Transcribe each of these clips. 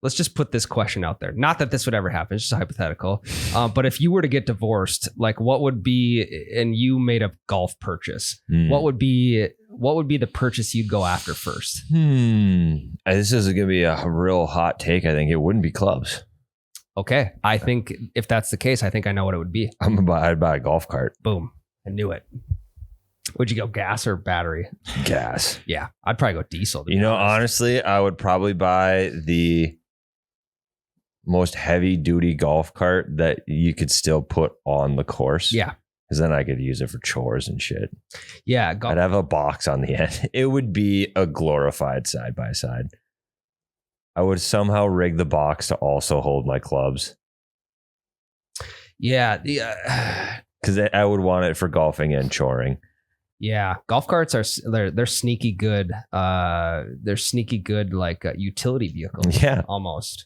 let's just put this question out there. Not that this would ever happen. It's just a hypothetical. But if you were to get divorced, like what would be, and you made a golf purchase, what would be the purchase you'd go after first? This is going to be a real hot take. I think it wouldn't be clubs. Okay. I think if that's the case, I think I know what it would be. I'd buy a golf cart. Boom. I knew it. Would you go gas or battery? Gas. Yeah. I'd probably go diesel. Honestly, I would probably buy the most heavy duty golf cart that you could still put on the course. Yeah. Because then I could use it for chores and shit. Yeah. I'd have a box on the end. It would be a glorified side by side. I would somehow rig the box to also hold my clubs. Yeah. Because I would want it for golfing and choring. Yeah. Golf carts they're sneaky good. They're sneaky good, like utility vehicles. Yeah. Almost.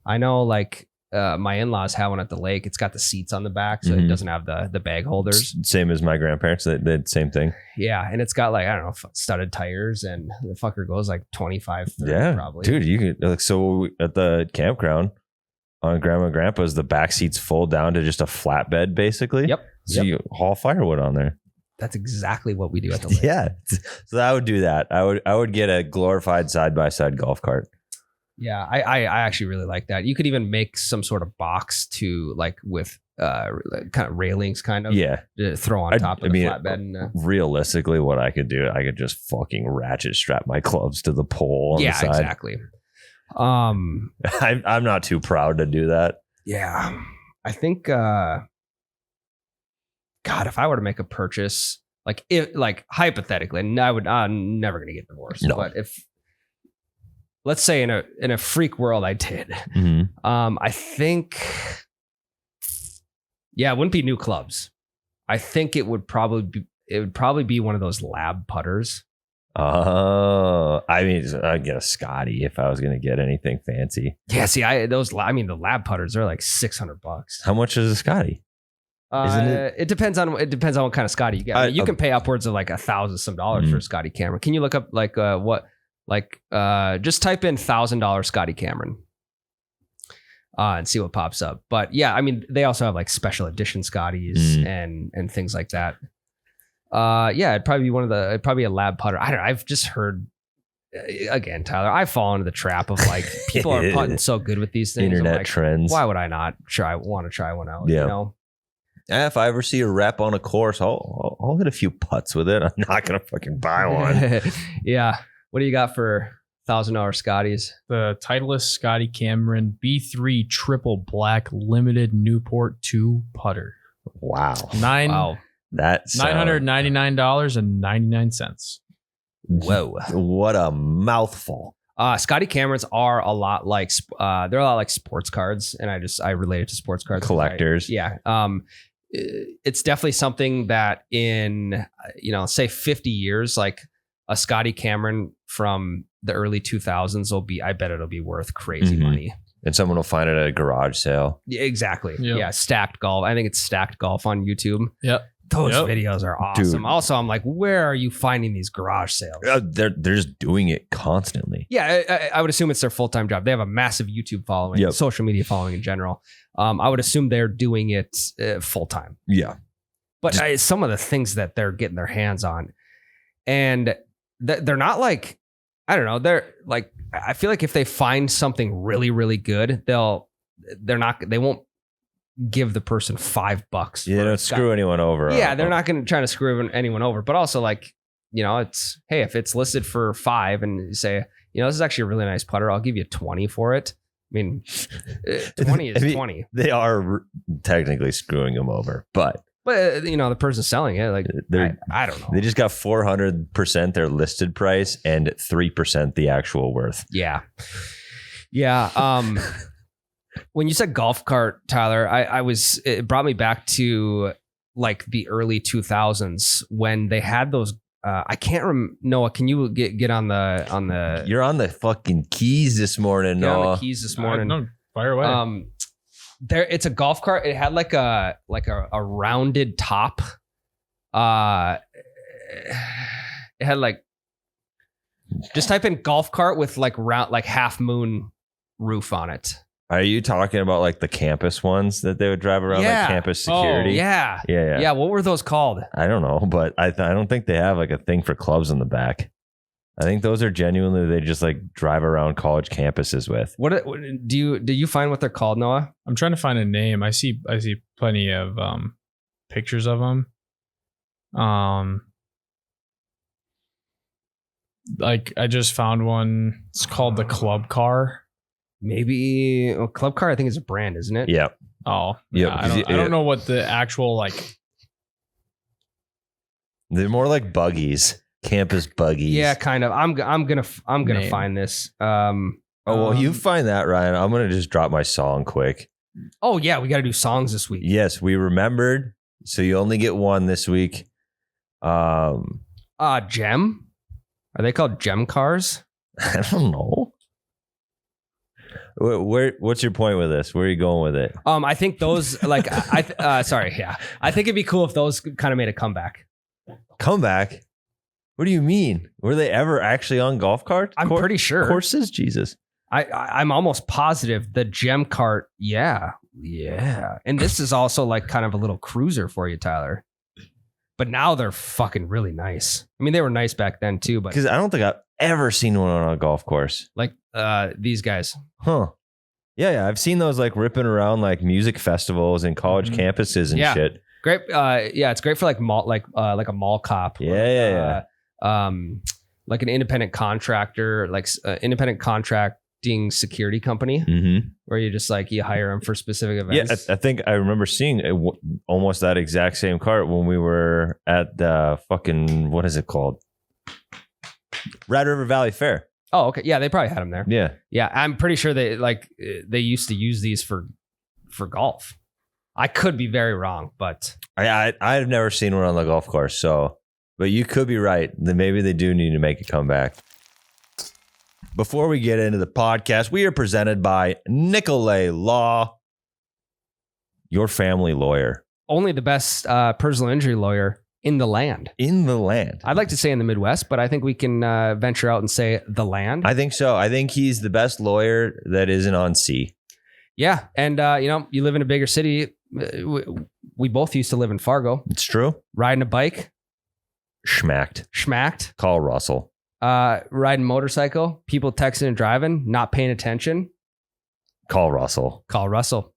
I know, like my in-laws have one at the lake. It's got the seats on the back, so it doesn't have the bag holders. Same as my grandparents. They did the same thing. Yeah, and it's got like, I don't know, studded tires, and the fucker goes like 25, 30 probably. Dude, you could so at the campground on Grandma and Grandpa's, the back seats fold down to just a flatbed, basically. Yep. So you haul firewood on there. That's exactly what we do at the lake. Yeah. So I would do that. I would get a glorified side-by-side golf cart. Yeah, I actually really like that. You could even make some sort of box to like with kind of railings, kind of. Yeah. To throw on top of the flatbed. And, realistically, what I could do, I could just fucking ratchet strap my clubs to the pole on the side. Exactly. I'm not too proud to do that. Yeah, I think. God, if I were to make a purchase, like hypothetically, and I'm never gonna get divorced. No. But if, let's say in a freak world I did, I think, it wouldn't be new clubs. I think it would probably be one of those lab putters. Oh, I mean, I'd get a Scotty if I was going to get anything fancy. Yeah, see, the lab putters are like $600. How much is a Scotty? Isn't it? It depends on what kind of Scotty you get. I mean, you can pay upwards of like $1,000 some for a Scotty Cameron. Can you look up like just type in $1,000 Scotty Cameron and see what pops up? But yeah, I mean, they also have like special edition Scotties and things like that. It'd probably be a lab putter. I don't know. I've just heard, again, Tyler, I fall into the trap of like people are putting so good with these things. Internet trends. Why would I not want to try one out? Yeah. You know? If I ever see a rep on a course, I'll hit a few putts with it. I'm not gonna fucking buy one. Yeah. What do you got for $1,000 Scotties? The Titleist Scotty Cameron B3 Triple Black Limited Newport 2 putter. Wow. That's $999.99. Whoa. What a mouthful. Scotty Camerons are a lot like they're a lot like sports cards, and I relate it to sports cards. Collectors. It's definitely something that in say 50 years, like a Scotty Cameron from the early 2000s I bet it'll be worth crazy money. And someone will find it at a garage sale. Yeah, exactly. Yep. Yeah, Stacked Golf. I think it's Stacked Golf on YouTube. Yep. Those videos are awesome. Dude. Also, I'm like, where are you finding these garage sales? They're just doing it constantly. Yeah, I would assume it's their full-time job. They have a massive YouTube following, social media following in general. I would assume they're doing it full-time. Yeah. But some of the things that they're getting their hands on, and they're not like, I don't know, they're like, I feel like if they find something really, really good, they won't give the person $5. Yeah, don't screw anyone over. Yeah, they're not going to try to screw anyone over. But also, like, it's, hey, if it's listed for $5 and you say, this is actually a really nice putter, I'll give you 20 for it. I mean, 20 is 20. They are technically screwing them over, but the person selling it, like, I don't know. They just got 400% their listed price and 3% the actual worth. Yeah. When you said golf cart, Tyler, it brought me back to like the early 2000s when they had those. I can't remember. Noah, can you get on the? You're on the fucking keys this morning, Noah. On the keys this morning. No, fire away. It's a golf cart. It had like a rounded top. It had like, just type in golf cart with like round, like half moon roof on it. Are you talking about like the campus ones that they would drive around, Yeah. like campus security? Yeah. Yeah. Yeah. What were those called? I don't know, but I don't think they have like a thing for clubs in the back. I think those are genuinely they just like drive around college campuses with. What do you find what they're called, Noah? I'm trying to find a name. I see plenty of pictures of them. Like I just found one. It's called the Club Car. Maybe Club Car. I think is a brand, isn't it? Yeah. Oh, Yeah. I don't know what the actual like. They're more like buggies, campus buggies. Yeah, kind of. I'm gonna Name. find this. Oh well, you find that, Ryan. I'm gonna just drop my song quick. Oh yeah, we got to do songs this week. Yes, we remembered. So you only get one this week. Gem. Are they called gem cars? I don't know. What's your point with this? Where are you going with it? I think those like sorry, yeah. I think it'd be cool if those kind of made a comeback. Comeback? What do you mean? Were they ever actually on golf carts? I'm pretty sure. Courses? Jesus. I'm almost positive the gem cart. Yeah. And this is also like kind of a little cruiser for you, Tyler. But now they're fucking really nice. I mean, they were nice back then too, but Because I don't think I've ever seen one on a golf course. like these guys. Huh. Yeah. I've seen those like ripping around like music festivals and college campuses and Yeah. shit. Great. Yeah, it's great for like mall, like a mall cop. Yeah. Like an independent contractor, like independent contracting security company, Mm-hmm. where you just like you hire them for specific events. Yeah, I think I remember seeing almost that exact same cart when we were at the fucking, what is it called? Red River Valley Fair. Oh, okay. Yeah, they probably had them there. Yeah. Yeah, I'm pretty sure they used to use these for golf. I could be very wrong, but I've never seen one on the golf course, so, but you could be right. Then maybe they do need to make a comeback. Before we get into the podcast, we are presented by Nicolay Law, your family lawyer. only the best personal injury lawyer in the land. In the land. I'd like to say in the Midwest, but I think we can venture out and say the land. I think so. I think he's the best lawyer that isn't on sea. Yeah. And, you live in a bigger city. We both used to live in Fargo. It's true. Riding a bike. Schmacked. Call Russell. Riding motorcycle. People texting and driving, not paying attention. Call Russell. Call Russell.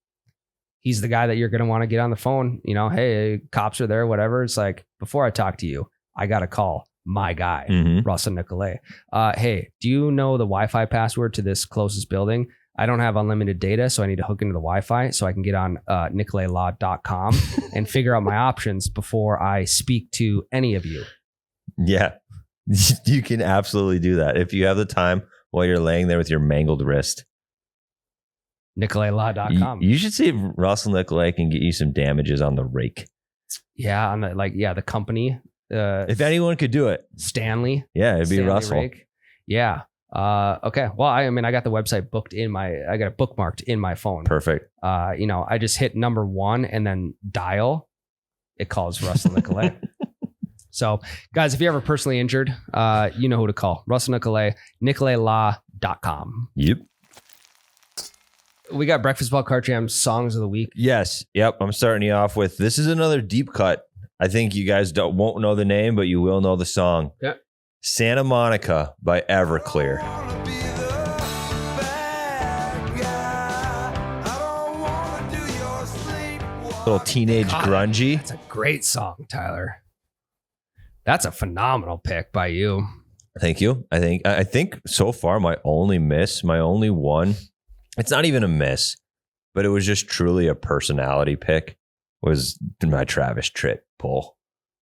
He's the guy that you're going to want to get on the phone. You know, hey, cops are there, whatever. It's like, before I talk to you, I got to call my guy, Russell Nicolay. Hey, do you know the Wi-Fi password to this closest building? I don't have unlimited data, so I need to hook into the Wi-Fi so I can get on nicolaylaw.com and figure out my options before I speak to any of you. Yeah, you can absolutely do that if you have the time while you're laying there with your mangled wrist. nicolaylaw.com. You should see if Russell Nicolay can get you some damages on the rake. Yeah, on the company. If anyone could do it, Stanley. yeah, it'd be Stanley Russell. Rake. Yeah. Okay. Well, I got the website I got it bookmarked in my phone. Perfect. I just hit number 1 and then dial. It calls Russell Nicolay. So, guys, if you're ever personally injured, you know who to call. Russell Nicolay, nicolaylaw.com. Yep. We got Breakfast Ball Cart Jam songs of the week. Yes. Yep. I'm starting you off with, this is another deep cut. I think you guys won't know the name, but you will know the song. Yeah. Santa Monica by Everclear. Little teenage grungy. That's a great song, Tyler. That's a phenomenal pick by you. Thank you. I think so far my only one, it's not even a miss, but it was just truly a personality pick, was my Travis Tritt pull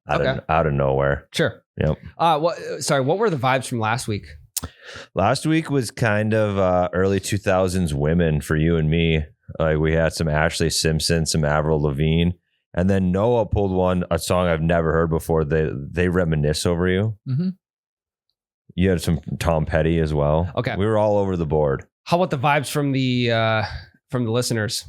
out of nowhere. Sure. Yep. What were the vibes from last week? Last week was kind of early 2000s women for you and me. Like we had some Ashley Simpson, some Avril Lavigne, and then Noah pulled a song I've never heard before. They Reminisce Over You. Mm-hmm. You had some Tom Petty as well. Okay. We were all over the board. How about the vibes from the listeners?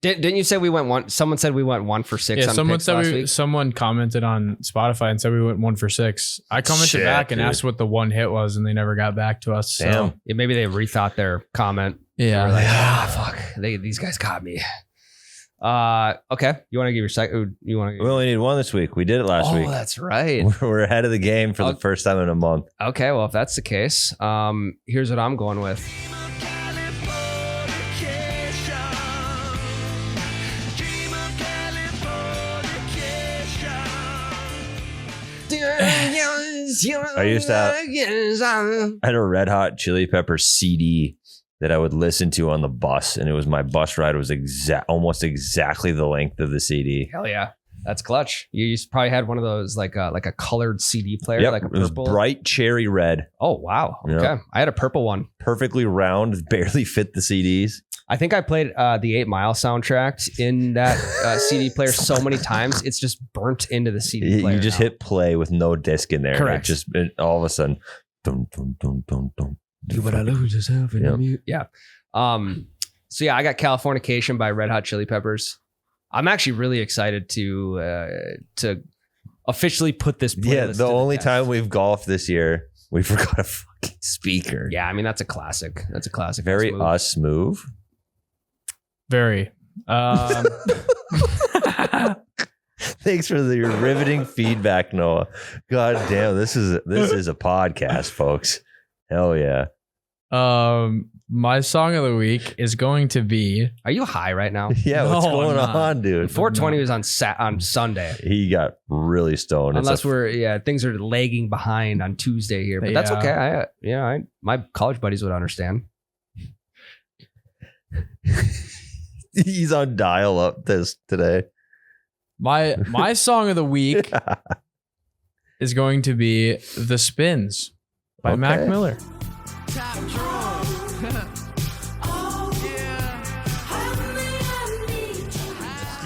Didn't you say we went one? Someone said we went 1 for 6. Yeah, on someone picks said last week. someone commented on Spotify and said we went 1 for 6. I commented Shit, back and dude. asked what the one hit was, and they never got back to us. Damn. So Yeah, maybe they rethought their comment. Yeah. We're fuck. These guys caught me. Okay. You want to give your second? You want to? We only need one this week. We did it last week. Oh, that's right. We're ahead of the game for the first time in a month. Okay. Well, if that's the case, here's what I'm going with. I used to have, I had a Red Hot Chili Pepper CD that I would listen to on the bus, and it was my bus ride was almost exactly the length of the CD. Hell yeah, that's clutch. You probably had one of those like a colored CD player, like a purple, it was bright cherry red. Oh wow, okay. Yep. I had a purple one, perfectly round, barely fit the CDs. I think I played the 8 Mile soundtrack in that CD player so many times, it's just burnt into the CD player. You just hit play with no disc in there. Correct. All of a sudden, dum, dum, dum, dum, dum. Do what I lose yourself in the mute. Yeah. So yeah, I got Californication by Red Hot Chili Peppers. I'm actually really excited to officially put this playlist. Yeah, the only time we've golfed this year, we forgot a fucking speaker. Yeah, I mean that's a classic. That's a classic. Very us move. Very. Thanks for your riveting feedback, Noah. God damn, this is a podcast, folks. Hell yeah. My song of the week is going to be. Are you high right now? Yeah, what's going on, dude? 420 was on Sunday. He got really stoned. Unless things are lagging behind on Tuesday here, but that's okay. My college buddies would understand. He's on dial up today. My song of the week is going to be The Spins by Mac Miller.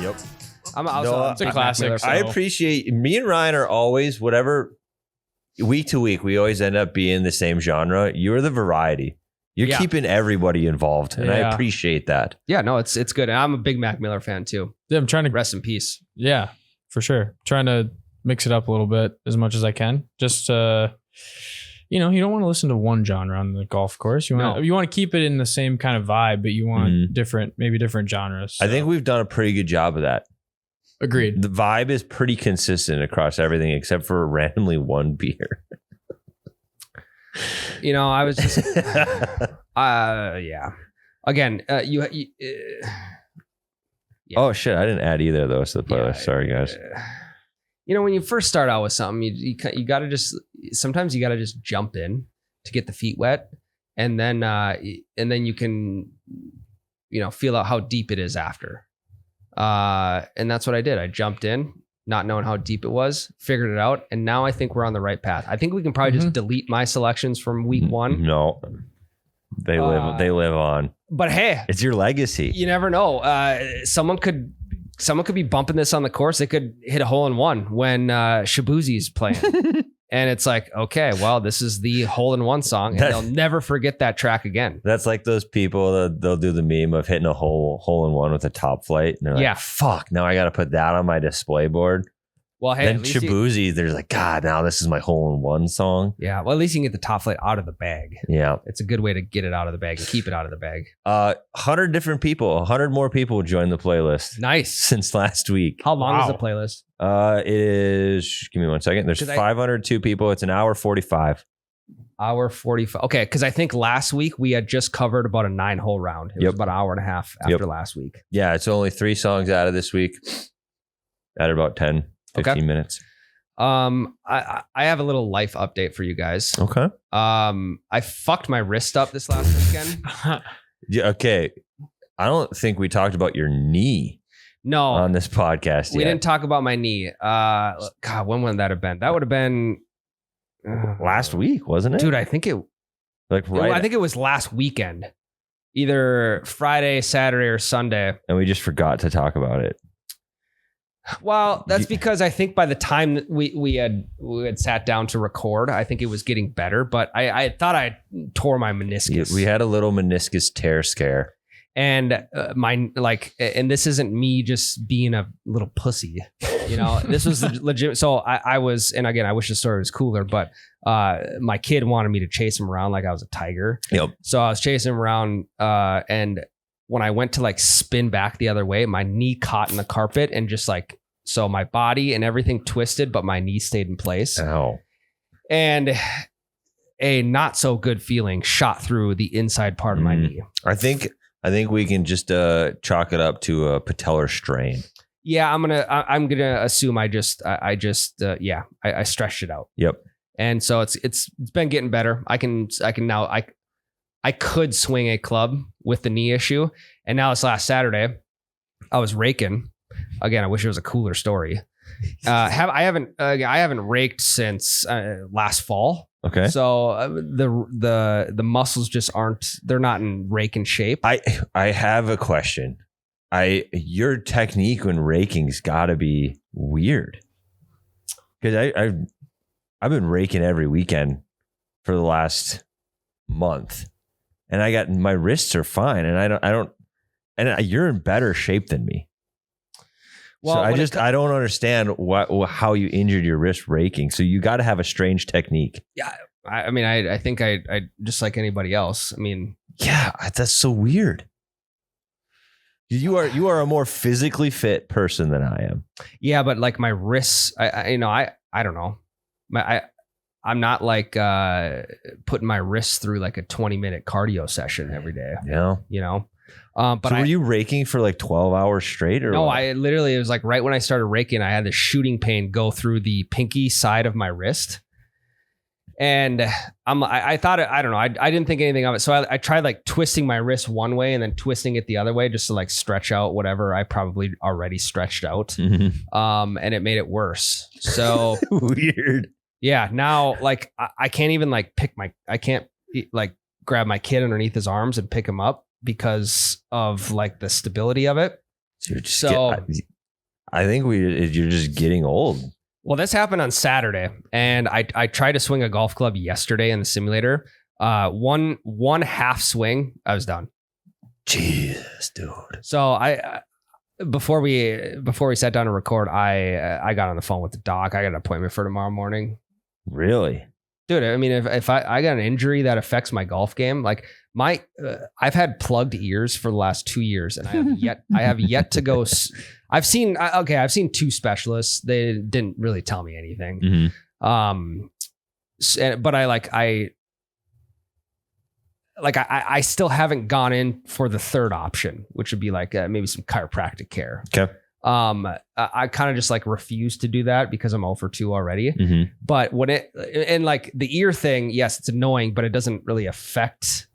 Yep. It's a classic. I appreciate, me and Ryan are always, whatever, week to week, we always end up being the same genre. You're the variety. You're keeping everybody involved, and I appreciate that. Yeah, no, it's good. And I'm a big Mac Miller fan too. Yeah, I'm trying to rest in peace. Yeah, for sure. Trying to mix it up a little bit as much as I can. Just you don't want to listen to one genre on the golf course. You want to keep it in the same kind of vibe, but you want different genres. So. I think we've done a pretty good job of that. Agreed. The vibe is pretty consistent across everything except for randomly one beer. I was just, yeah. Again, Oh shit! I didn't add either of those to the playlist. Sorry, guys. When you first start out with something, you gotta sometimes you gotta just jump in to get the feet wet, and then you can, feel out how deep it is after. And that's what I did. I jumped in, not knowing how deep it was, figured it out, and now I think we're on the right path. I think we can probably just delete my selections from week one. No, they live on. But hey, it's your legacy. You never know. Someone could be bumping this on the course. They could hit a hole in one when Shabuzi's playing. And it's like, okay, well, this is the hole in one song, and they'll never forget that track again. That's like those people that they'll do the meme of hitting a hole in one with a top flight. And they're like, fuck, now I got to put that on my display board. Well, hey, then Shabuzi, there's like, God, now this is my hole in one song. Yeah, well, at least you can get the top flight out of the bag. Yeah. It's a good way to get it out of the bag and keep it out of the bag. 100 different people, 100 more people joined the playlist. Nice. Since last week. How long is the playlist? It is, give me 1 second. There's 502 people. It's an hour 45. Hour 45. Okay, because I think last week we had just covered about a 9-hole round. It was about an hour and a half after last week. Yeah, it's only 3 songs out of this week. At about 10. 15 minutes. I have a little life update for you guys. Okay. I fucked my wrist up this last weekend. Yeah, okay. I don't think we talked about your knee. No. On this podcast. We didn't talk about my knee. God, when would that have been? That would have been last week, wasn't it? Dude, I think it I think it was last weekend. Either Friday, Saturday, or Sunday. And we just forgot to talk about it. Well, that's because I think by the time that we had sat down to record, I think it was getting better, but I thought I tore my meniscus. We had a little meniscus tear scare. And and this isn't me just being a little pussy. You know, this was legit. So I was, and again, I wish the story was cooler, but my kid wanted me to chase him around like I was a tiger. Yep. So I was chasing him around, and when I went to like spin back the other way, my knee caught in the carpet and just like, so my body and everything twisted, but my knee stayed in place. Ow. And a not so good feeling shot through the inside part of my knee. I think we can just chalk it up to a patellar strain. Yeah, I'm gonna assume I stretched it out. Yep. And so it's been getting better. I can now I could swing a club with the knee issue. And now this last Saturday, I was raking. Again, I wish it was a cooler story. I haven't raked since last fall. Okay. So the muscles just they're not in raking shape. I have a question. Your technique when raking's got to be weird. Because I've been raking every weekend for the last month, and my wrists are fine, and you're in better shape than me. Well, so I don't understand how you injured your wrist raking. So you got to have a strange technique. Yeah. I mean, I think I just like anybody else. I mean, yeah, that's so weird. You are a more physically fit person than I am. Yeah, but like my wrists, I don't know. I'm not like putting my wrists through like a 20-minute cardio session every day. Yeah. You know. But so were you raking for like 12 hours straight or no? What? It was like right when I started raking, I had the shooting pain go through the pinky side of my wrist, and I thought I don't know. I didn't think anything of it, so I tried like twisting my wrist one way and then twisting it the other way just to like stretch out whatever I probably already stretched out. Mm-hmm. And it made it worse. So weird. Yeah. Now like I can't even like I can't like grab my kid underneath his arms and pick him up, because of like the stability of it. I think you're just getting old. Well, this happened on Saturday, and I tried to swing a golf club yesterday in the simulator. One half swing, I was done. Jesus, dude. So before we sat down to record, I got on the phone with the doc. I got an appointment for tomorrow morning. Really? Dude, I mean, if I got an injury that affects my golf game, like I've had plugged ears for the last 2 years, and I have yet to go. I've seen two specialists. They didn't really tell me anything. Mm-hmm. But I still haven't gone in for the third option, which would be like maybe some chiropractic care. Okay. I kind of just like refuse to do that because I'm 0 for 2 already. Mm-hmm. But and like the ear thing, yes, it's annoying, but it doesn't really affect.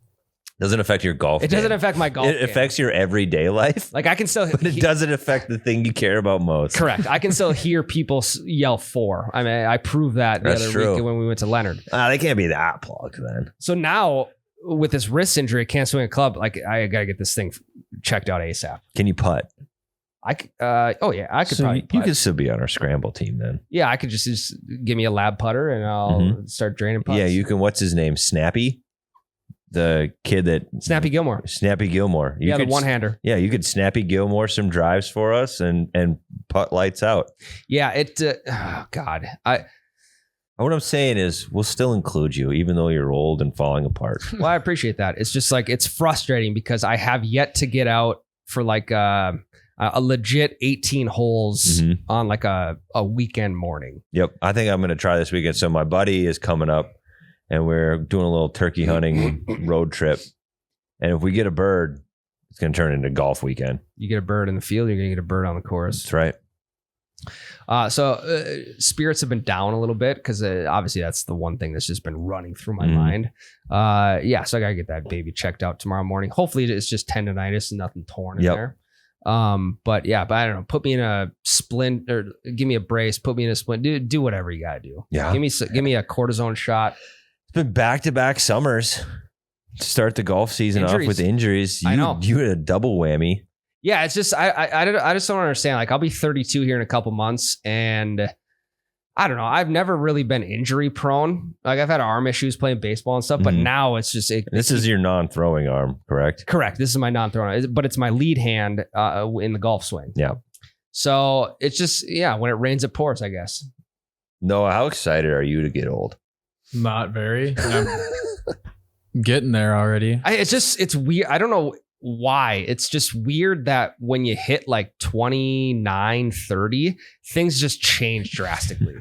Doesn't affect your golf. It doesn't affect my golf. It affects your everyday life. Like I can still, but it doesn't affect the thing you care about most. Correct. I can still hear people yell 4. I mean, I proved that the other week when we went to Leonard. They can't be that plugged then. So now with this wrist injury, I can't swing a club. Like I got to get this thing checked out ASAP. Can you putt? I could probably putt. You could still be on our scramble team then. Yeah, I could just give me a lab putter and I'll start draining putts. Yeah, you can. What's his name? Snappy? The kid that... Snappy Gilmore. The one-hander. Yeah, you could Snappy Gilmore some drives for us and putt lights out. Yeah, oh God. What I'm saying is we'll still include you even though you're old and falling apart. Well, I appreciate that. It's just like, it's frustrating because I have yet to get out for like a legit 18 holes on like a weekend morning. Yep. I think I'm going to try this weekend. So my buddy is coming up and we're doing a little turkey hunting road trip. And if we get a bird, it's going to turn into golf weekend. You get a bird in the field, you're going to get a bird on the course. That's right. So spirits have been down a little bit because obviously that's the one thing that's just been running through my mind. So I got to get that baby checked out tomorrow morning. Hopefully it's just tendonitis and nothing torn in there. But I don't know. Put me in a splint or give me a brace. Put me in a splint. Do whatever you got to do. Yeah. Give me a cortisone shot. It's been back-to-back summers to start the golf season off with injuries. I know. You had a double whammy. Yeah, it's just I just don't understand. Like I'll be 32 here in a couple months, and I don't know. I've never really been injury prone. Like I've had arm issues playing baseball and stuff, but now it's just this is your non-throwing arm, correct? Correct. This is my non-throwing, but it's my lead hand in the golf swing. Yeah. So it's just, when it rains, it pours, I guess. Noah, how excited are you to get old? Not very. I'm getting there already. It's weird. I don't know why. It's just weird that when you hit like 29, 30, things just change drastically.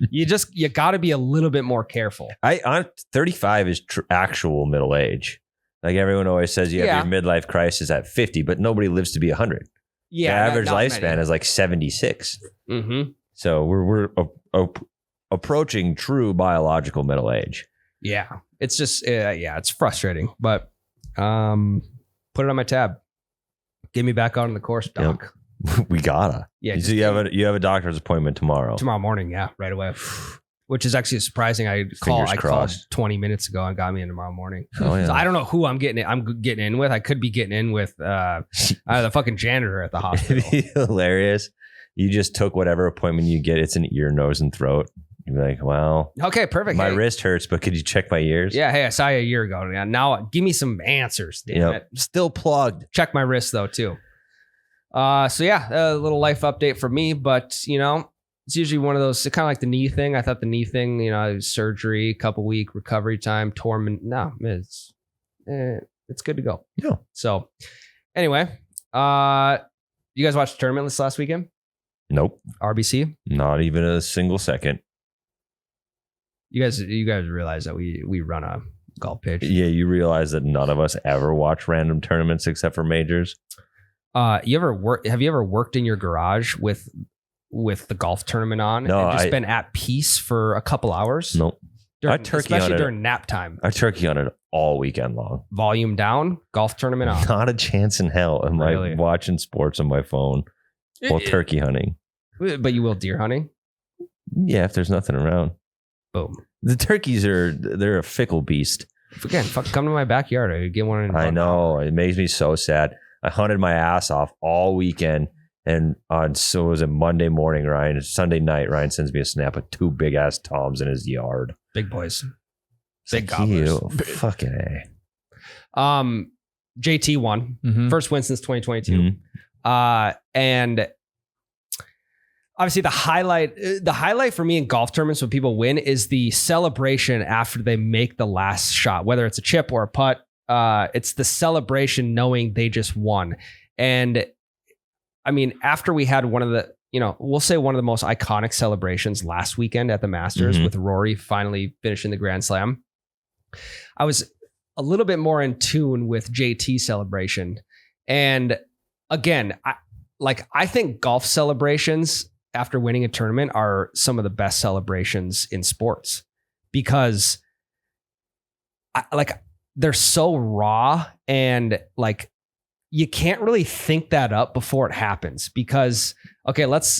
you got to be a little bit more careful. 35 is actual middle age. Like everyone always says, you have your midlife crisis at 50, but nobody lives to be 100. Yeah, the average lifespan is like 76. Mm-hmm. So we're approaching true biological middle age. Yeah, it's just it's frustrating, but put it on my tab. Get me back on the course, doc. Yep. We gotta. Yeah. So you have a doctor's appointment tomorrow. Tomorrow morning, right away. Which is actually surprising. I called 20 minutes ago and got me in tomorrow morning. Oh, yeah. So I don't know who I'm getting in with. I could be getting in with the fucking janitor at the hospital. It'd be hilarious. You just took whatever appointment you get. It's an ear, nose, and throat. You'd be like, well, okay, perfect. My wrist hurts, but could you check my ears? Yeah. Hey, I saw you a year ago. Now give me some answers. Damn it. Still plugged. Check my wrist though too. A little life update for me, but it's usually one of those, kind of like the knee thing. I thought the knee thing, surgery, couple week recovery time, it's good to go. Yeah. So anyway, you guys watched the tournament this last weekend? Nope. RBC? Not even a single second. You guys realize that we run a golf pitch? Yeah, you realize that none of us ever watch random tournaments except for majors. Have you ever worked in your garage with the golf tournament on? No, and just been at peace for a couple hours? Nope. Especially during nap time. I turkey on it all weekend long. Volume down, golf tournament on. Not a chance in hell am I watching sports on my phone while turkey hunting. But you will deer hunting? Yeah, if there's nothing around. Boom. The turkeys they're a fickle beast. Again, come to my backyard. I get one. I know. It makes me so sad. I hunted my ass off all weekend. And it was a Monday morning, Sunday night, Ryan sends me a snap of 2 big ass toms in his yard. Big boys. Big gobblers. Fucking A. JT won. Mm-hmm. First win since 2022. Mm-hmm. And obviously the highlight for me in golf tournaments when people win is the celebration after they make the last shot, whether it's a chip or a putt. It's the celebration knowing they just won. And I mean, after we had one of the, we'll say one of the most iconic celebrations last weekend at the Masters with Rory finally finishing the Grand Slam, I was a little bit more in tune with JT's celebration. And again, I think golf celebrations after winning a tournament are some of the best celebrations in sports because they're so raw and you can't really think that up before it happens because, okay, let's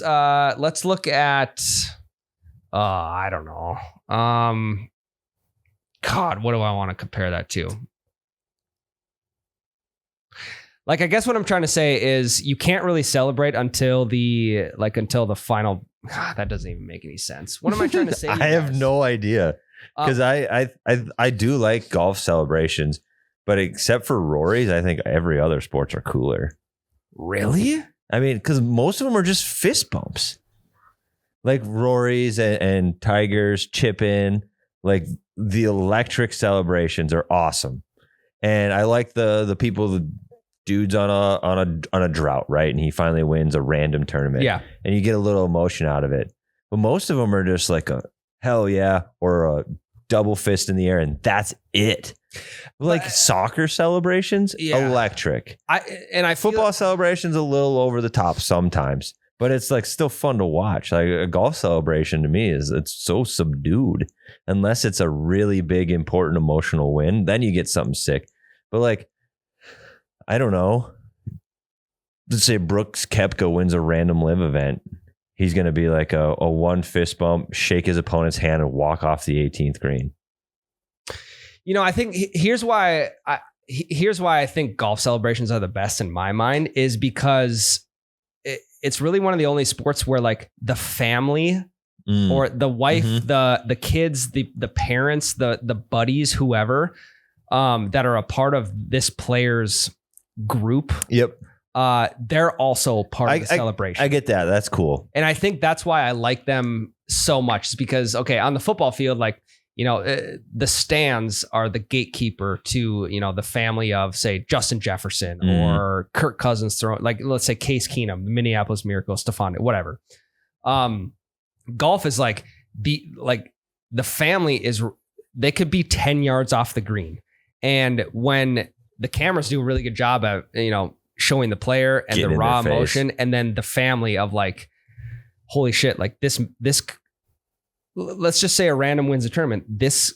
look at, I don't know. God, what do I want to compare that to? I guess what I'm trying to say is you can't really celebrate until the final. God, that doesn't even make any sense. What am I trying to say? I have no idea because I do like golf celebrations. But except for Rory's, I think every other sports are cooler. Really? I mean, because most of them are just fist bumps. Like Rory's and Tiger's chip in. Like the electric celebrations are awesome. And I like the people, the dude's on a drought, right? And he finally wins a random tournament. Yeah. And you get a little emotion out of it. But most of them are just like a hell yeah or a double fist in the air and that's it. Like soccer celebrations, electric. Football celebrations a little over the top sometimes, but it's still fun to watch. Like a golf celebration to me it's so subdued unless it's a really big, important, emotional win. Then you get something sick. But I don't know. Let's say Brooks Koepka wins a random live event. He's going to be like a one fist bump, shake his opponent's hand and walk off the 18th green. I think here's why I think golf celebrations are the best in my mind is because it's really one of the only sports where the family or the wife, the kids, the parents, the buddies, whoever that are a part of this player's group. Yep. they're also part of the celebration. I get that. That's cool. And I think that's why I like them so much, is because, okay, on the football field, like, you know, the stands are the gatekeeper to, you know, the family of, say, Justin Jefferson or Kirk Cousins throwing, like, let's say Case Keenum, the Minneapolis Miracle, Stephon, whatever. Golf is like the family is, they could be 10 yards off the green. And when the cameras do a really good job at, you know, showing the player and the raw emotion, and then the family of like, holy shit, like this, let's just say a random wins a tournament. This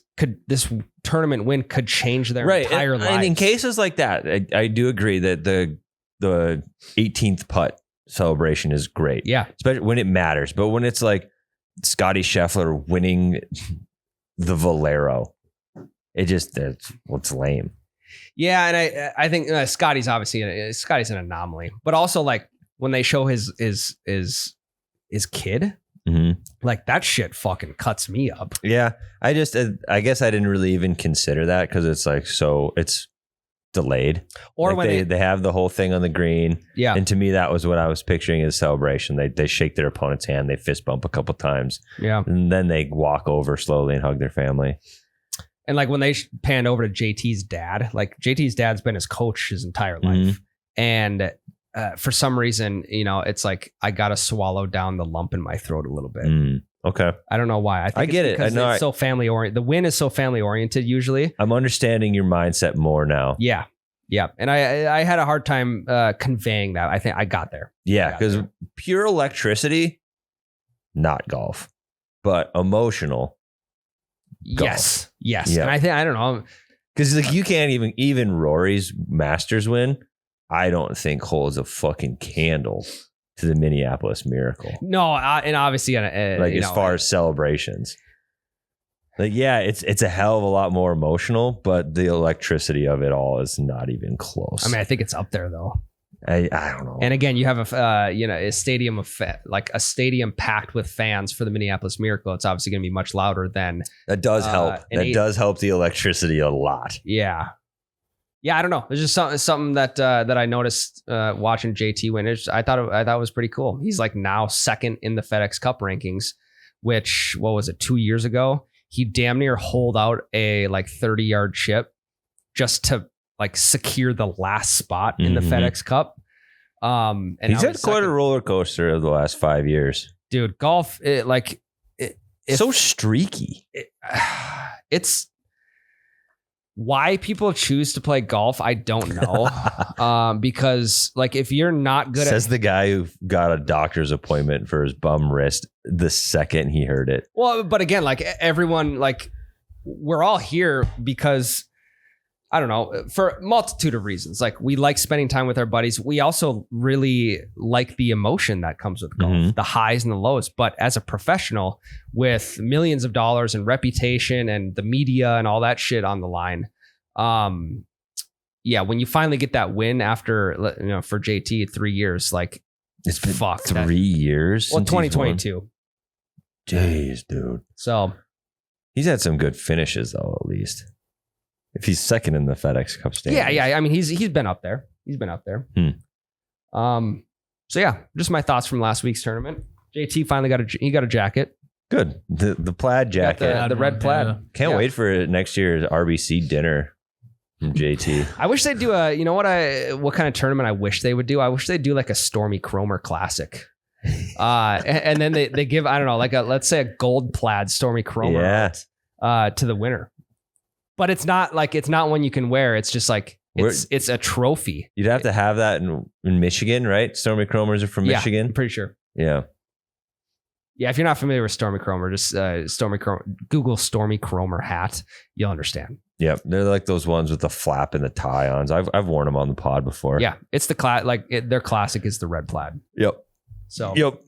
tournament win could change their entire lives. And in cases like that, I do agree that the 18th putt celebration is great. Yeah. Especially when it matters. But when it's like Scotty Scheffler winning the Valero, it's lame. Yeah. And I think Scotty's an anomaly, but also like when they show his kid, like that shit fucking cuts me up. Yeah. I guess I didn't really even consider that because it's like, so it's delayed. Or like when they have the whole thing on the green. Yeah. And to me, that was what I was picturing as celebration. They shake their opponent's hand, they fist bump a couple times. Yeah. And then they walk over slowly and hug their family. And like when they panned over to JT's dad, like JT's dad's been his coach his entire life. And for some reason, you know, it's like I got to swallow down the lump in my throat a little bit. Okay. I don't know why. I get it. I know it's so family oriented. The win is so family oriented usually. I'm understanding your mindset more now. Yeah. Yeah. And I had a hard time conveying that. I think I got there. Yeah. Because pure electricity, not golf, but emotional. Yes. Golf. Yes. Yeah. And I don't know. Because like you can't even Rory's Masters win, I don't think holds a fucking candle to the Minneapolis Miracle. No, and obviously, like as far as celebrations, like yeah, it's a hell of a lot more emotional, but the electricity of it all is not even close. I mean, I think it's up there though. I don't know. And again, you have a stadium of like a stadium packed with fans for the Minneapolis Miracle. It's obviously going to be much louder than that. Does help. That does help the electricity a lot. Yeah. Yeah, I don't know. It's just something that I noticed watching JT win. I thought it was pretty cool. He's like now second in the FedEx Cup rankings, which what was it, 2 years ago? He damn near holed out a like 30-yard chip just to like secure the last spot in the FedEx Cup. And he's had quite a roller coaster of the last 5 years, dude. Golf, so streaky. It's. Why people choose to play golf, I don't know. Because like if you're not good Says the guy who got a doctor's appointment for his bum wrist the second he heard it. Well, but again, like everyone, like we're all here because I don't know, for a multitude of reasons. Like we like spending time with our buddies. We also really like the emotion that comes with golf, the highs and the lows. But as a professional with millions of dollars and reputation and the media and all that shit on the line, yeah, when you finally get that win after, you know, for JT 3 years, like it's been 3 years. Well, 2022. Jeez, dude. So he's had some good finishes though, at least. If he's second in the FedEx Cup standings. Yeah. I mean, he's been up there. He's been up there. So yeah, just my thoughts from last week's tournament. JT finally got a jacket. Good. The plaid jacket. The red plaid. Yeah. Can't wait for next year's RBC dinner from JT. I wish they'd do what kind of tournament I wish they would do? I wish they'd do like a Stormy Cromer Classic. And then they give, I don't know, like let's say a gold plaid Stormy Cromer to the winner. But it's not one you can wear. It's just like it's a trophy. You'd have to have that in Michigan, right? Stormy Cromers are from Michigan. I'm pretty sure. Yeah. Yeah, if you're not familiar with Stormy Cromer, just Google Stormy Cromer hat. You'll understand. Yeah, they're like those ones with the flap and the tie-ons. I've worn them on the pod before. Yeah, it's their classic is the red plaid. Yep. So. Yep.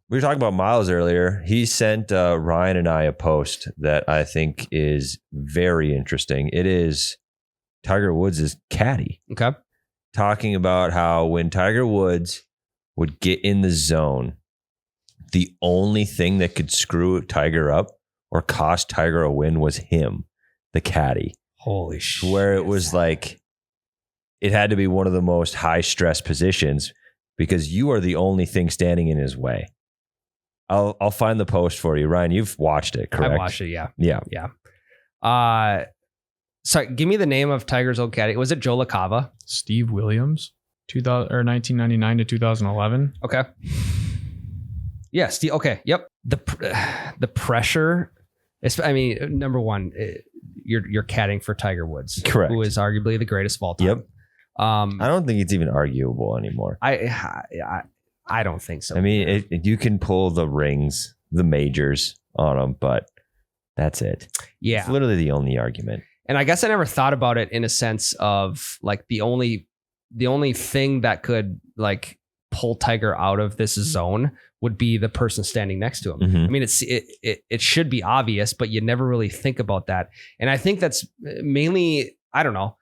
We were talking about Miles earlier. He sent Ryan and I a post that I think is very interesting. It is Tiger Woods' caddy. Okay. Talking about how when Tiger Woods would get in the zone, the only thing that could screw Tiger up or cost Tiger a win was him, the caddy. Holy shit. Where it was like it had to be one of the most high stress positions because you are the only thing standing in his way. I'll find the post for you. Ryan, you've watched it, correct? I watched it, yeah. Yeah. Sorry, give me the name of Tiger's old caddy. Was it Joe LaCava? Steve Williams, 1999 to 2011. Okay. Yeah, Steve. Okay, yep. The pressure. I mean, number one, you're caddying for Tiger Woods, correct, who is arguably the greatest of all time. Yep. I don't think it's even arguable anymore. I don't think so. I mean, you can pull the rings, the majors on them, but that's it. Yeah, it's literally the only argument. And I guess I never thought about it in a sense of like the only thing that could like pull Tiger out of this zone would be the person standing next to him. Mm-hmm. I mean, it should be obvious, but you never really think about that. And I think that's mainly, I don't know.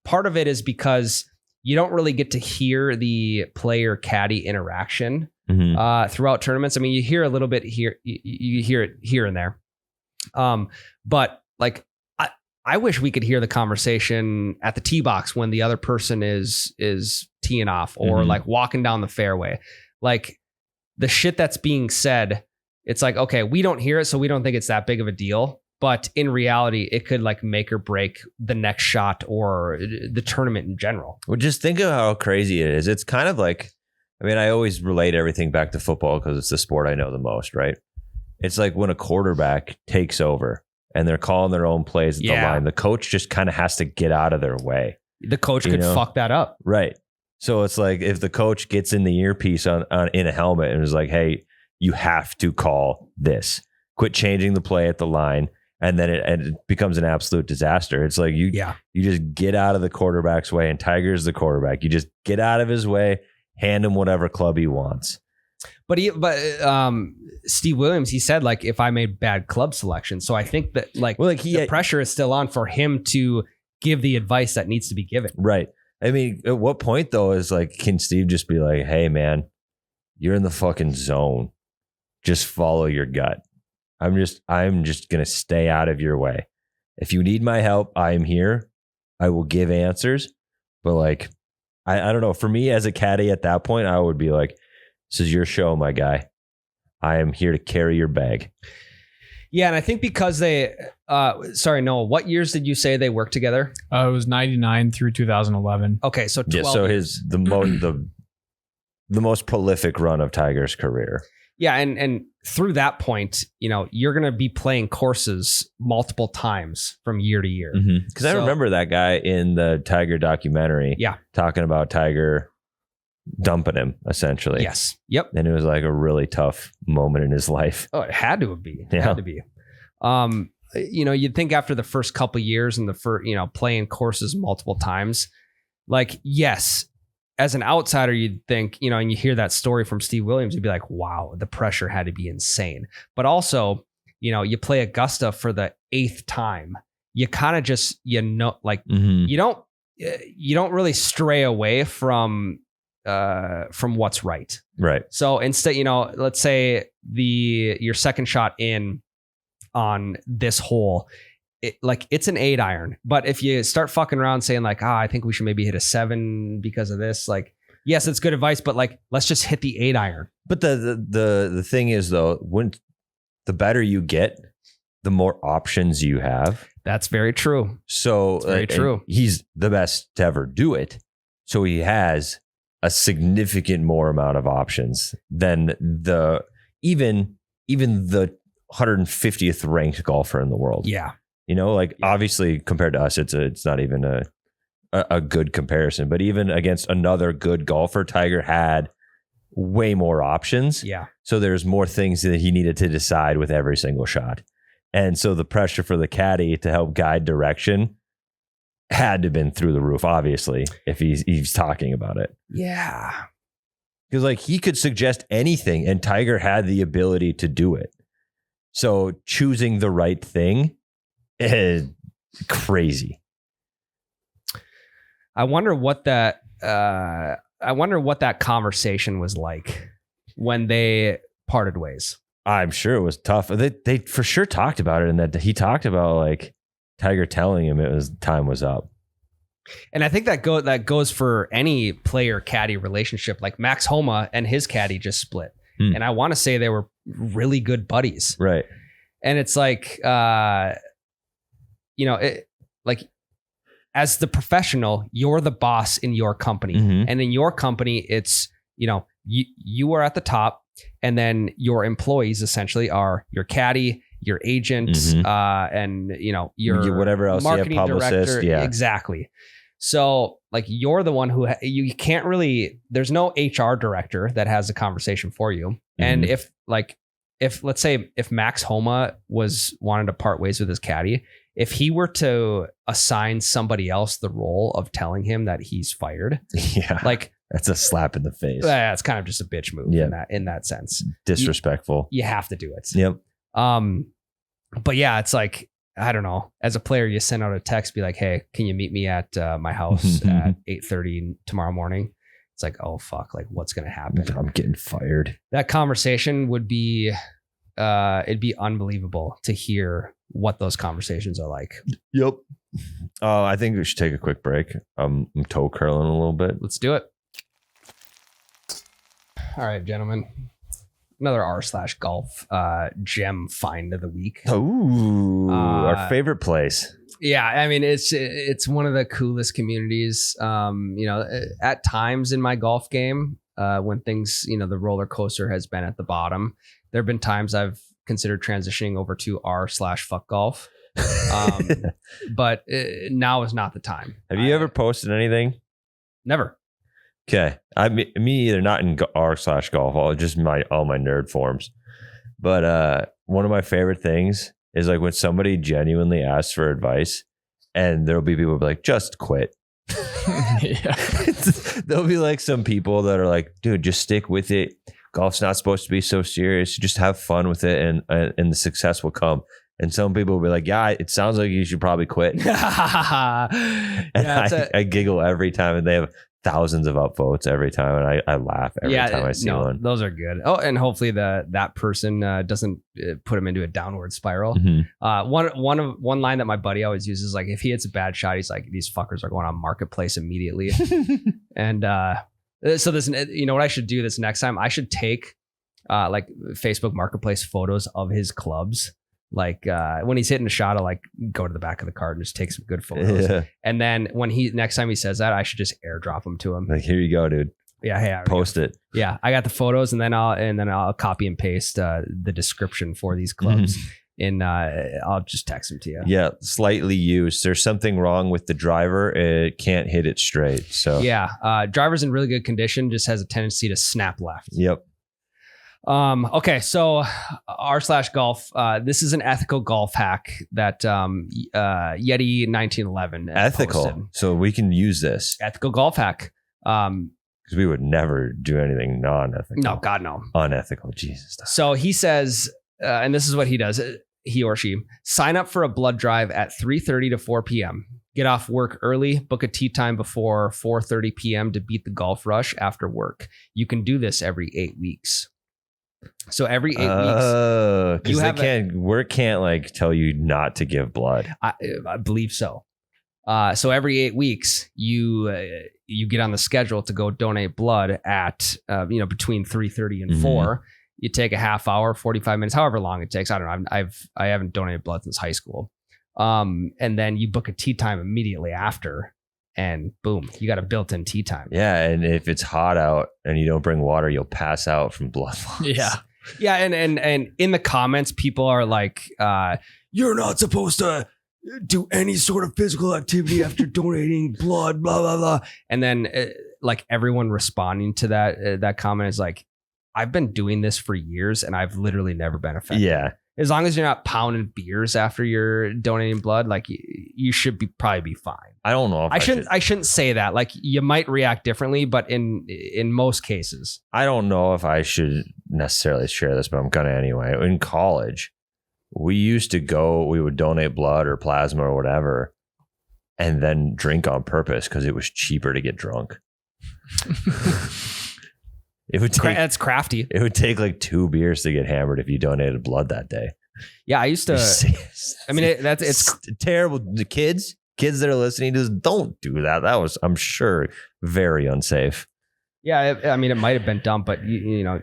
Part of it is because you don't really get to hear the player caddy interaction throughout tournaments. I mean, you hear a little bit here, you hear it here and there. But like, I wish we could hear the conversation at the tee box when the other person is teeing off or like walking down the fairway. Like the shit that's being said, it's like, okay, we don't hear it, so we don't think it's that big of a deal. But in reality, it could like make or break the next shot or the tournament in general. Well, just think of how crazy it is. It's kind of like, I mean, I always relate everything back to football because it's the sport I know the most, right? It's like when a quarterback takes over and they're calling their own plays at the line. The coach just kind of has to get out of their way. The coach could fuck that up. Right. So it's like if the coach gets in the earpiece on in a helmet and is like, hey, you have to call this. Quit changing the play at the line. And then it becomes an absolute disaster. It's like you just get out of the quarterback's way, and Tiger's the quarterback. You just get out of his way, hand him whatever club he wants. But Steve Williams, he said like if I made bad club selection, so I think that the pressure is still on for him to give the advice that needs to be given. Right. I mean, at what point though is like, can Steve just be like, hey man, you're in the fucking zone, just follow your gut. I'm just going to stay out of your way. If you need my help, I am here. I will give answers. But like, I don't know. For me as a caddy at that point, I would be like, this is your show, my guy. I am here to carry your bag. Yeah. And I think because they, Noah, what years did you say they worked together? It was 99 through 2011. Okay. So 12 so years. the most prolific run of Tiger's career. Yeah, and through that point, you know, you're going to be playing courses multiple times from year to year. Because I remember that guy in the Tiger documentary talking about Tiger dumping him, essentially. Yes. Yep. And it was like a really tough moment in his life. Oh, it had to be. It had to be. You know, you'd think after the first couple of years and playing courses multiple times, like, yes, as an outsider, you'd think, you know, and you hear that story from Steve Williams, you'd be like, wow, the pressure had to be insane. But also, you know, you play Augusta for the 8th time. You kind of just, you don't really stray away from what's right. Right. So instead, you know, let's say your second shot in on this hole, it's an 8 iron, but if you start fucking around saying like, I think we should maybe hit a 7 because of this, like, yes, it's good advice, but like, let's just hit the 8 iron. But the thing is though, when the better you get, the more options you have. That's very true. So very true. He's the best to ever do it. So he has a significant more amount of options than even the 150th ranked golfer in the world. Yeah. You know, like obviously compared to us, it's not even a good comparison, but even against another good golfer, Tiger had way more options. Yeah. So there's more things that he needed to decide with every single shot. And so the pressure for the caddy to help guide direction had to have been through the roof, obviously, if he's talking about it. Yeah. Because like he could suggest anything and Tiger had the ability to do it. So choosing the right thing is crazy. I wonder what that conversation was like when they parted ways. I'm sure it was tough. They for sure talked about it, and that he talked about like Tiger telling him time was up. And I think that goes for any player caddy relationship. Like Max Homa and his caddy just split. And I want to say they were really good buddies. Right. And it's like, like as the professional, you're the boss in your company. And in your company, it's, you are at the top, and then your employees essentially are your caddy, your agent, and your whatever else, marketing publicist, director. Exactly. So like you're the one who you can't really, there's no HR director that has a conversation for you. And if let's say if Max Homa wanted to part ways with his caddy, if he were to assign somebody else the role of telling him that he's fired, like that's a slap in the face. It's kind of just a bitch move in that sense. Disrespectful. You have to do it. Yep. But yeah, it's like, I don't know. As a player, you send out a text, be like, "Hey, can you meet me at my house at 8:30 tomorrow morning?" It's like, oh fuck, like what's gonna happen? I'm getting fired. That conversation would be, it'd be unbelievable to hear what those conversations are like. Yep. I think we should take a quick break. I'm toe curling a little bit. Let's do it. All right, gentlemen. Another r/golf gem find of the week. Ooh, our favorite place. Yeah, I mean it's one of the coolest communities. At times in my golf game, when things, the roller coaster has been at the bottom, there have been times I've considered transitioning over to r/fuck golf. But now is not the time. Have you ever posted anything? Never. Okay, me either. Not in r/golf, all my nerd forums. But one of my favorite things is like when somebody genuinely asks for advice, and there'll be people who be like, "Just quit." There'll be like some people that are like, "Dude, just stick with it. Golf's not supposed to be so serious. Just have fun with it, and the success will come." And some people will be like, "Yeah, it sounds like you should probably quit." And I giggle every time, and they have thousands of upvotes every time, and I laugh every time I see one. Those are good. Oh, and hopefully that person doesn't put him into a downward spiral. One line that my buddy always uses, like if he hits a bad shot, he's like, "These fuckers are going on Marketplace immediately." And so this, what I should do this next time? I should take like Facebook Marketplace photos of his clubs. Like when he's hitting a shot, I'll like go to the back of the cart and just take some good photos. Yeah. And then next time he says that, I should just airdrop them to him. Like, here you go, dude. Yeah, hey, post it. Yeah, I got the photos, and then I'll copy and paste the description for these clubs, and I'll just text them to you. Yeah, slightly used. There's something wrong with the driver; it can't hit it straight. So yeah, driver's in really good condition, just has a tendency to snap left. Yep. Okay, so r/golf. This is an ethical golf hack that Yeti 1911 ethical. Posted. So we can use this ethical golf hack. Because we would never do anything non-ethical. No, God, no. Unethical, Jesus. So he says, and this is what he does. He or she sign up for a blood drive at 3:30 to 4 p.m. Get off work early, book a tee time before 4:30 p.m. to beat the golf rush after work. You can do this every 8 weeks. So every 8 weeks, work can't like tell you not to give blood. I believe so. So every 8 weeks, you get on the schedule to go donate blood at between 3:30 and 4. You take a half hour, 45 minutes, however long it takes. I don't know. I haven't donated blood since high school. And then you book a tee time immediately after. And boom, you got a built-in tee time. Yeah, and if it's hot out and you don't bring water, you'll pass out from blood loss. Yeah, and in the comments, people are like, "You're not supposed to do any sort of physical activity after donating blood." Blah blah blah. And then like everyone responding to that comment is like, "I've been doing this for years, and I've literally never been affected." Yeah. As long as you're not pounding beers after you're donating blood, like you should probably be fine. I don't know. I shouldn't say that. Like you might react differently, but in most cases, I don't know if I should necessarily share this, but I'm gonna anyway. In college, we would donate blood or plasma or whatever, and then drink on purpose because it was cheaper to get drunk. That's crafty. It would take like 2 beers to get hammered if you donated blood that day. Yeah, I used to. I mean, it's terrible. The kids, kids that are listening to this, don't do that. That was, I'm sure, very unsafe. Yeah, I mean, it might have been dumb, but you know,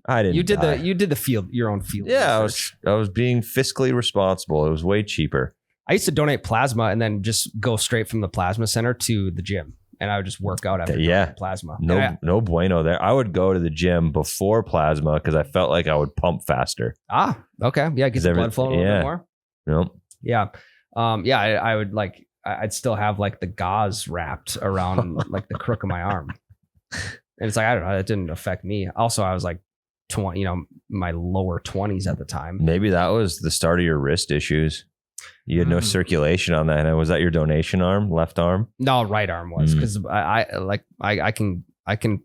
I didn't. You did your own field. Yeah, research. I was being fiscally responsible. It was way cheaper. I used to donate plasma and then just go straight from the plasma center to the gym, and I would just work out after donating plasma. No bueno there. I would go to the gym before plasma because I felt like I would pump faster. Ah, okay, yeah, get the blood flowing a little bit more. Nope. Yeah, I would like. I'd still have like the gauze wrapped around like the crook of my arm. And it's like, I don't know, it didn't affect me. Also, I was like 20, my lower 20s at the time. Maybe that was the start of your wrist issues. You had no circulation on that. And was that your donation arm, left arm? No, right arm was, because I can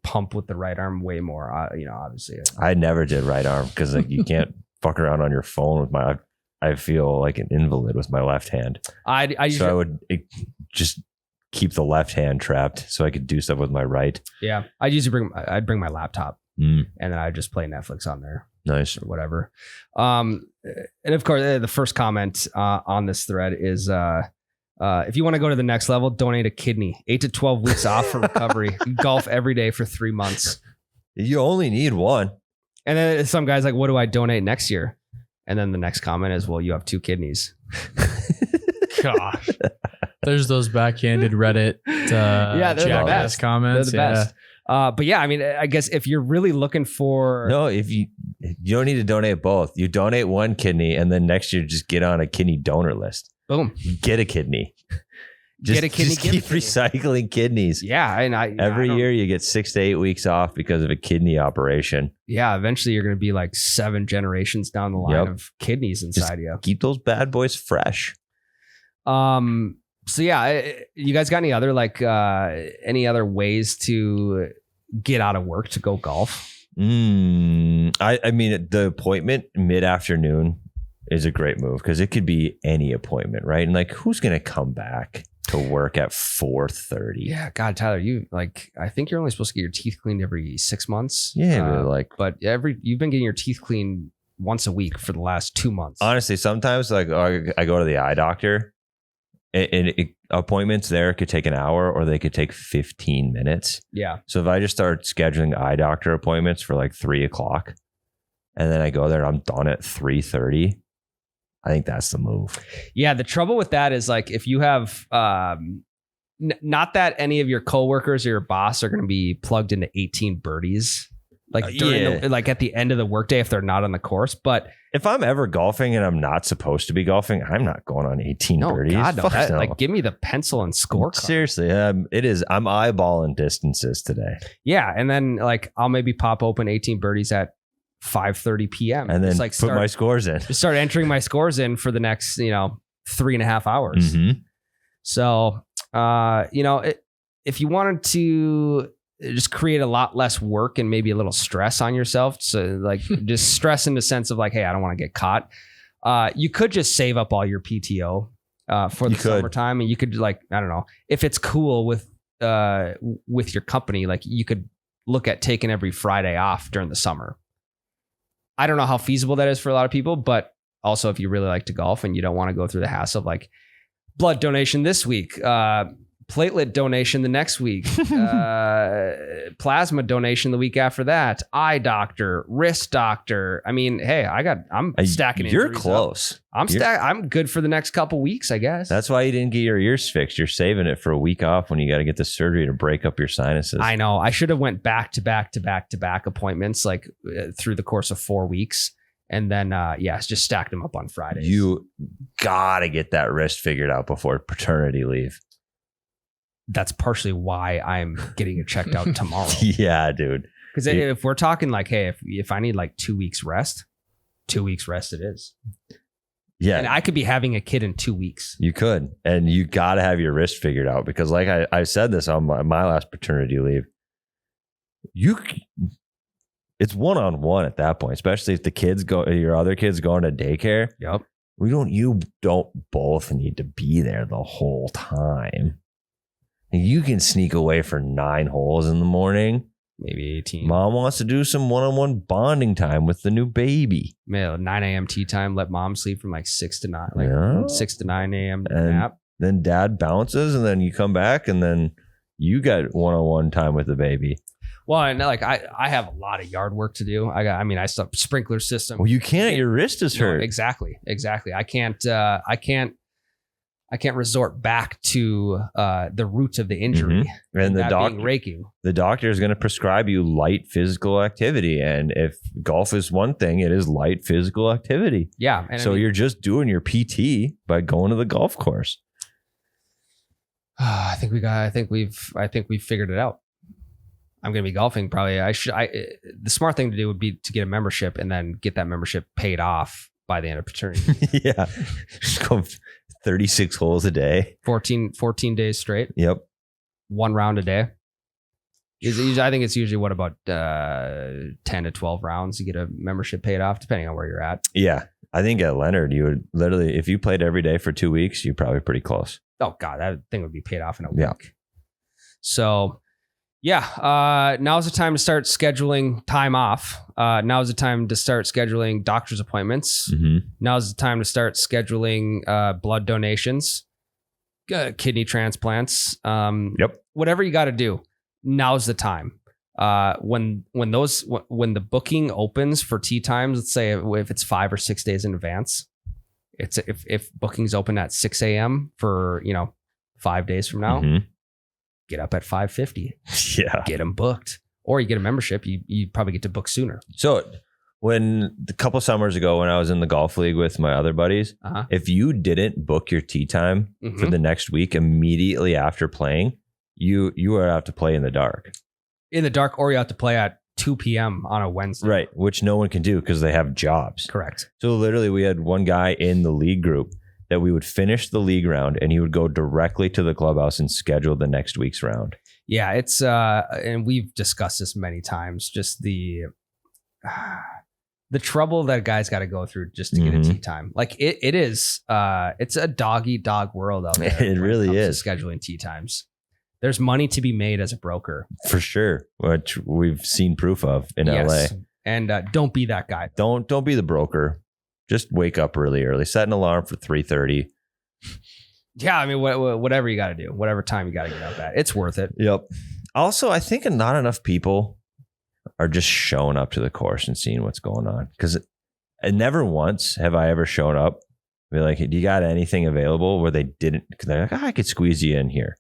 pump with the right arm way more. Obviously. I never did right arm because like you can't fuck around on your phone with my. I feel like an invalid with my left hand. I would just keep the left hand trapped so I could do stuff with my right. Yeah, I'd bring my laptop and then I'd just play Netflix on there. Nice. Or whatever. And of course, the first comment on this thread is if you want to go to the next level, donate a kidney. 8 to 12 weeks off for recovery. Golf every day for 3 months. You only need one. And then some guy's like, what do I donate next year? And then the next comment is, well, you have 2 kidneys. Gosh. There's those backhanded Reddit they're the best comments. They're the best. But yeah, I mean, I guess if you're really looking for... No, if you don't need to donate both. You donate 1 kidney and then next year just get on a kidney donor list. Boom. Get a kidney. Just keep recycling kidneys. Yeah. And every year you get 6 to 8 weeks off because of a kidney operation. Yeah. Eventually you're going to be like 7 generations down the line of kidneys inside you. Keep those bad boys fresh. So yeah, you guys got any other ways to get out of work to go golf? I mean, the appointment mid-afternoon is a great move because it could be any appointment, right? And like, who's going to come back to work at 4:30? Yeah, God, Tyler, I think you're only supposed to get your teeth cleaned every 6 months. Yeah, but you've been getting your teeth cleaned once a week for the last 2 months. Honestly, sometimes I go to the eye doctor. And appointments there could take an hour or they could take 15 minutes. Yeah. So if I just start scheduling eye doctor appointments for like 3:00 and then I go there and I'm done at 3:30, I think that's the move. Yeah. The trouble with that is like, if you have, not that any of your coworkers or your boss are going to be plugged into 18 birdies, like at the end of the workday, if they're not on the course, but if I'm ever golfing and I'm not supposed to be golfing, I'm not going on 18 birdies. God, no. Like, give me the pencil and scorecard. Seriously, it is. I'm eyeballing distances today. Yeah, and then like I'll maybe pop open 18 birdies at 5:30 p.m. and then put my scores in. Just start entering my scores in for the next 3.5 hours. Mm-hmm. So if you wanted to just create a lot less work and maybe a little stress on yourself. So like just stress in the sense of like, hey, I don't want to get caught. You could just save up all your PTO for the summertime, and you could like, I don't know, if it's cool with your company, like you could look at taking every Friday off during the summer. I don't know how feasible that is for a lot of people, but also if you really like to golf and you don't want to go through the hassle of like blood donation this week, platelet donation the next week, plasma donation the week after that, eye doctor, wrist doctor. I mean, hey, I'm stacking. You're close. I'm good for the next couple weeks, I guess. That's why you didn't get your ears fixed. You're saving it for a week off when you got to get the surgery to break up your sinuses. I know. I should have went back to back appointments like through the course of 4 weeks. And then, just stacked them up on Fridays. You gotta get that wrist figured out before paternity leave. That's partially why I'm getting it checked out tomorrow. Yeah, dude. Because if we're talking like, hey, if I need like 2 weeks rest, 2 weeks rest it is. Yeah. And I could be having a kid in 2 weeks. You could. And you got to have your wrist figured out because like I said this on my last paternity leave, it's one-on-one at that point, especially if your other kids going to daycare. Yep. You don't both need to be there the whole time. You can sneak away for 9 holes in the morning. Maybe 18. Mom wants to do some one-on-one bonding time with the new baby. 9 a.m. tea time. Let mom sleep from like 6 to 9, 6 to 9 a.m. nap. then dad bounces, and then you come back, and then you got one-on-one time with the baby. Well, and like I have a lot of yard work to do. I still have sprinkler system. Well, you can't. Your wrist is hurt. No, exactly. I can't resort back to the root of the injury. Mm-hmm. And the doctor being raking. The doctor is going to prescribe you light physical activity, and if golf is one thing, it is light physical activity. Yeah. And so you're just doing your PT by going to the golf course. I think we've figured it out. I'm going to be golfing probably. The smart thing to do would be to get a membership and then get that membership paid off by the end of paternity. Yeah. Just go 36 holes a day. 14 days straight. Yep. 1 round a day. I think it's usually about 10 to 12 rounds you get a membership paid off, depending on where you're at. Yeah. I think at Leonard, you would literally, if you played every day for 2 weeks, you're probably pretty close. Oh God, that thing would be paid off in a week. So yeah, now's the time to start scheduling time off. Now's the time to start scheduling doctor's appointments. Mm-hmm. Now's the time to start scheduling blood donations, kidney transplants. Yep. Whatever you got to do. Now's the time. When the booking opens for tee times, let's say if it's 5 or 6 days in advance, it's if bookings open at 6 a.m. for 5 days from now. Mm-hmm. Get up at 5:50. Yeah. Get them booked. Or you get a membership, you probably get to book sooner. So when a couple summers ago, when I was in the golf league with my other buddies, if you didn't book your tee time for the next week immediately after playing, you would have to play in the dark. In the dark, or you have to play at 2 p.m. on a Wednesday. Right. Which no one can do because they have jobs. Correct. So literally we had one guy in the league group that we would finish the league round and he would go directly to the clubhouse and schedule the next week's round. Yeah, it's and we've discussed this many times, just the trouble that a guy's got to go through just to get a tee time. Like it is it's a dog eat dog world out there. It really is. Scheduling tee times. There's money to be made as a broker. For sure, which we've seen proof of in LA. And don't be that guy. Don't be the broker. Just wake up really early. Set an alarm for 3:30. Yeah, I mean, whatever you got to do, whatever time you got to get up at, it's worth it. Yep. Also, I think not enough people are just showing up to the course and seeing what's going on. Because never once have I ever shown up and be like, "Do you got anything available?" Where they didn't. Because they're like, I could squeeze you in here.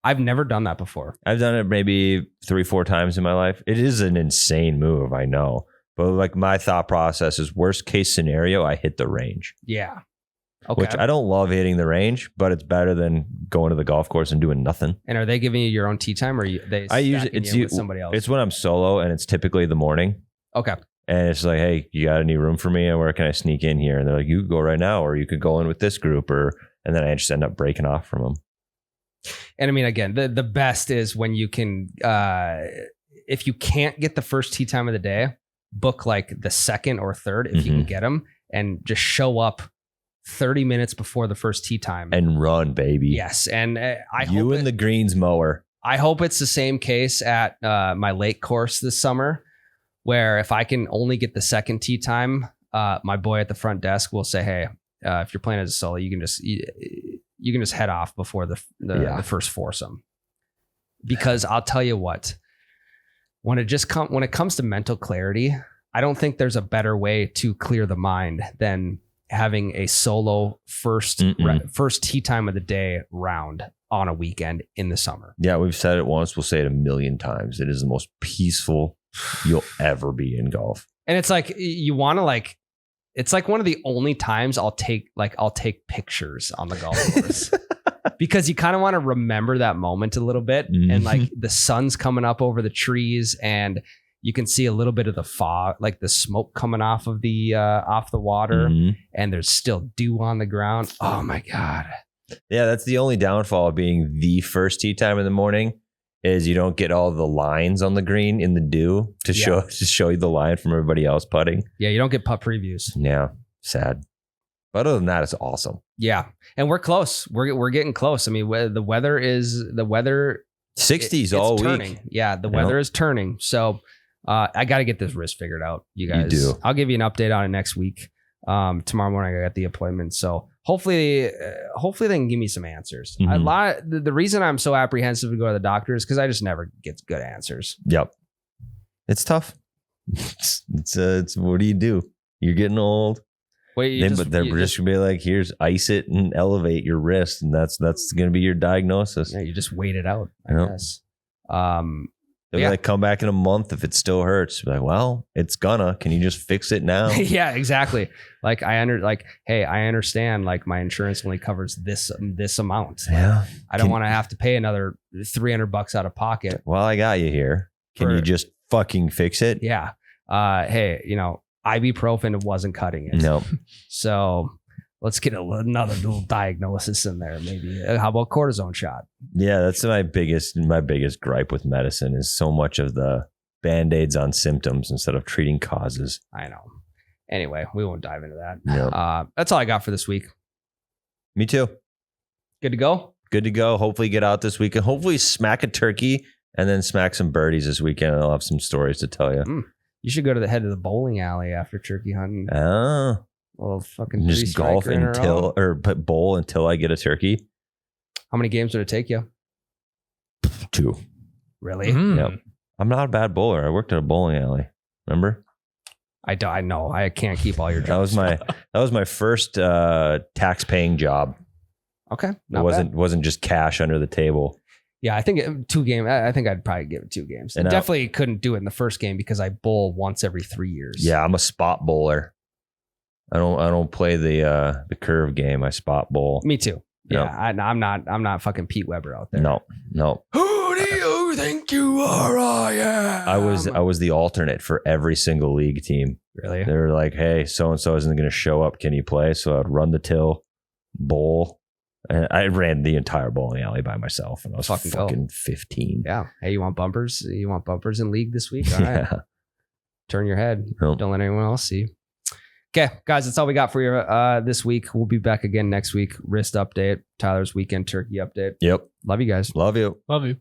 I've never done that before. I've done it maybe 3-4 times in my life. It is an insane move, I know. But like my thought process is worst case scenario, I hit the range. Yeah. Okay. Which I don't love hitting the range, but it's better than going to the golf course and doing nothing. And are they giving you your own tee time, or I usually it's with somebody else? It's when I'm solo, and it's typically the morning. Okay. And it's like, hey, you got any room for me? And where can I sneak in here? And they're like, you could go right now, or you could go in with this group, and then I just end up breaking off from them. And I mean, again, the best is when you can, if you can't get the first tee time of the day, book like the second or third if you can get them, and just show up 30 minutes before the first tee time and run, baby. Yes. And the greens mower. I hope it's the same case at my lake course this summer, where if I can only get the second tee time, my boy at the front desk will say, hey, if you're playing as a solo, you can just head off before the first foursome. Because I'll tell you what, when it comes to mental clarity, I don't think there's a better way to clear the mind than having a solo first tee time of the day round on a weekend in the summer. Yeah, we've said it once. We'll say it a million times. It is the most peaceful you'll ever be in golf. And it's like, you want to it's like one of the only times I'll take pictures on the golf course because you kind of want to remember that moment a little bit. And like the sun's coming up over the trees and you can see a little bit of the fog, like the smoke coming off of the water, and there's still dew on the ground. Oh my God. Yeah. That's the only downfall of being the first tee time in the morning is you don't get all the lines on the green in the dew to show you the line from everybody else putting. Yeah, you don't get putt previews. Yeah, sad. But other than that, it's awesome. Yeah, and we're close. We're getting close. I mean, the weather 60s all turning. Week. Yeah, the weather is turning. So I got to get this wrist figured out, you guys. You do. I'll give you an update on it next week. Tomorrow morning I got the appointment, so hopefully they can give me some answers. The reason I'm so apprehensive to go to the doctor is because I just never get good answers. Yep. It's tough. It's what do you do? You're getting old. But they're just gonna be like, here's ice it and elevate your wrist, and that's gonna be your diagnosis. Yeah, you just wait it out, I guess. They're gonna come back in a month if it still hurts. Be like, well, it's gonna. Can you just fix it now? Yeah, exactly. Like I understand. Like my insurance only covers this amount. Yeah, I don't want to have to pay another $300 out of pocket. Well, I got you here. Can you just fucking fix it? Yeah. Hey, ibuprofen wasn't cutting it. No. So let's get another little diagnosis in there. Maybe. How about cortisone shot? Yeah, that's my biggest gripe with medicine is so much of the Band-Aids on symptoms instead of treating causes. I know. Anyway, we won't dive into that. No. That's all I got for this week. Me too. Good to go? Good to go. Hopefully get out this weekend. Hopefully smack a turkey and then smack some birdies this weekend. I'll have some stories to tell you. You should go to the head of the bowling alley after turkey hunting. Oh. Well, fucking just golf bowl until I get a turkey. How many games would it take you? 2. Really? Yep. I'm not a bad bowler. I worked at a bowling alley. Remember? I know. I can't keep all your jobs. That was my first tax paying job. Okay. It wasn't just cash under the table. Yeah, I think 2 games. I think I'd probably give it 2 games. And definitely couldn't do it in the first game because I bowl once every 3 years. Yeah, I'm a spot bowler. I don't play the curve game. I spot bowl. Me too. Yep. Yeah, I'm not fucking Pete Weber out there. No. Who do you think you are? I am. I was the alternate for every single league team. Really? They were like, hey, so and so isn't going to show up. Can you play? So I'd run the till, bowl. And I ran the entire bowling alley by myself, and I was fucking 15. Yeah. Hey, you want bumpers? You want bumpers in league this week? All right. Turn your head. Nope. Don't let anyone else see. Okay, guys, that's all we got for you this week. We'll be back again next week. Wrist update, Tyler's weekend turkey update. Yep. Love you guys. Love you. Love you.